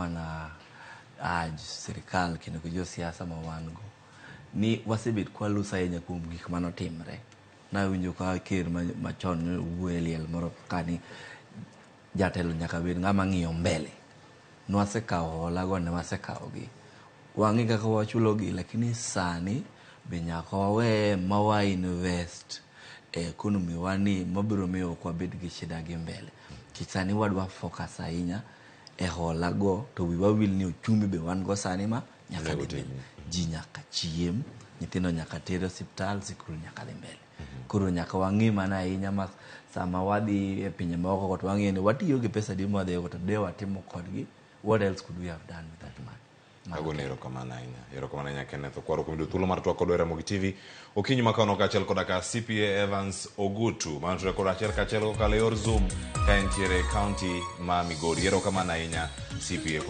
mana sirikal kendo jo siasa ma wango ni wasebet kwalusa ahinya kuom gik manotimre. Nawinjo ka ker machon wuoye liel moro kani jatelo nyaka bed ng'ama ng'iyo mbele. Nwasekawo holago ne wasekawogi. Wang'i kaka wachulogi, lakini sani be nyaka wawe mawa invest e economy wani mabiro miyo kwabed gi shida gi mbele. Kisani wadwa focus ahinya e holago to wiwa wil ni uchumi be wan go sani ma nyaka dhi mbele. Ji nyaka chiem, nyithindo nyaka ter hospital, sikul nyaka dhi mbele. Koro nyaka wang'i mana ahinya ma sama wadhi e pinje maoko to wang'i ni watiyo gi pesa di mwadhi to de watimo kodgi. What else could we have done with that money? Agonero kamana inya. Yero kamana inya Kenneth Okwaro kumido thulo mar twak kodwera Ramogi TV. Okinyi makano kaachiel koda ka CPA Evans Ogutu. Mano turekod achiel kaachiel kokalo yor Zoom ka entiere county ma Migori. Yero kamana inya CPA.